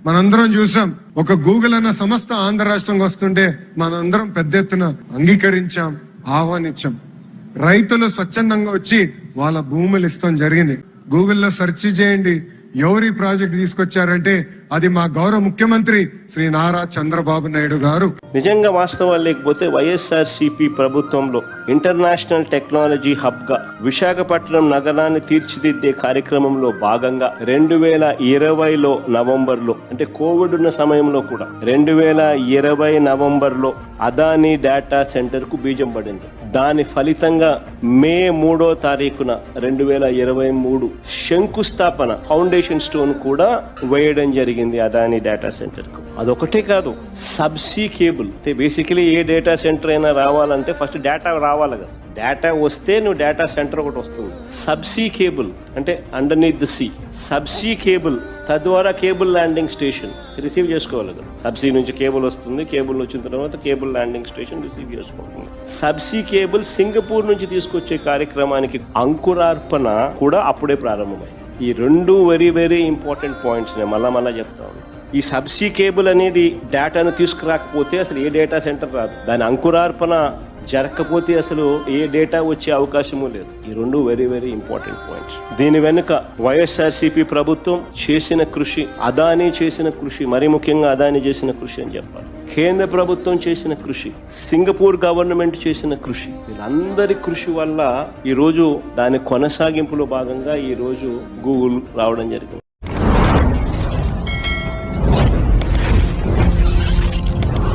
మనందరం చూసాం. ఒక గూగుల్ అన్న సంస్థ ఆంధ్ర రాష్ట్రంకి వస్తుంటే మనందరం పెద్ద ఎత్తున అంగీకరించాం, ఆహ్వానించాం. రైతులు స్వచ్ఛందంగా వచ్చి వాళ్ళ భూములు ఇస్తాం జరిగింది. గూగుల్లో సెర్చ్ చేయండి, ఎవరి ప్రాజెక్ట్ తీసుకొచ్చారంటే అది మా గౌరవ ముఖ్యమంత్రి శ్రీ నారా చంద్రబాబు నాయుడు గారు. నిజంగా వాస్తవాలు లేకపోతే వైఎస్ఆర్సీపీ ప్రభుత్వంలో ఇంటర్నేషనల్ టెక్నాలజీ హబ్ గా విశాఖపట్నం నగరాన్ని తీర్చిదిద్దే కార్యక్రమంలో భాగంగా 2020 నవంబర్లో, అంటే కోవిడ్ ఉన్న సమయంలో కూడా 2020 నవంబర్లో అదానీ డేటా సెంటర్ కు బీజం పడింది. దాని ఫలితంగా మే 3వ తారీఖున 2023 శంకుస్థాపన ఫౌండేషన్ స్టోన్ కూడా వేయడం జరిగింది అదానీ డేటా సెంటర్ కు. అదొకటే కాదు, సబ్సీ కేబుల్. అంటే బేసికలీ ఏ డేటా సెంటర్ అయినా రావాలంటే ఫస్ట్ డేటా రావాలి కదా, డేటా వస్తే నువ్వు డేటా సెంటర్ ఒకటి వస్తుంది. సబ్సీ కేబుల్ అంటే underneath the sea, subsea cable. తద్వారా కేబుల్ ల్యాండింగ్ స్టేషన్ రిసీవ్ చేసుకోవాలి కదా. సబ్సీ నుంచి కేబుల్ వస్తుంది, కేబుల్ వచ్చిన తర్వాత కేబుల్ ల్యాండింగ్ స్టేషన్ రిసీవ్ చేసుకుంటుంది. సబ్సీ కేబుల్ సింగపూర్ నుంచి తీసుకొచ్చే కార్యక్రమానికి అంకురార్పణ కూడా అప్పుడే ప్రారంభమైంది. ఈ రెండు వెరీ వెరీ ఇంపార్టెంట్ పాయింట్స్ నేను మళ్ళా చెప్తాను. ఈ సబ్సీ కేబుల్ అనేది డేటాను తీసుకురాకపోతే అసలు ఏ డేటా సెంటర్ రాదు. దాని అంకురార్పణ జరగకపోతే అసలు ఏ డేటా వచ్చే అవకాశము లేదు. ఈ రెండు వెరీ వెరీ ఇంపార్టెంట్ పాయింట్స్. దీని వెనుక వైఎస్ఆర్సీపీ ప్రభుత్వం చేసిన కృషి, అదానీ చేసిన కృషి, మరి ముఖ్యంగా అదానీ చేసిన కృషి అని చెప్పాలి. కేంద్ర ప్రభుత్వం చేసిన కృషి, సింగపూర్ గవర్నమెంట్ చేసిన కృషి, వీళ్ళందరి కృషి వల్ల ఈ రోజు దాని కొనసాగింపులో భాగంగా ఈ రోజు గూగుల్ రావడం జరిగింది.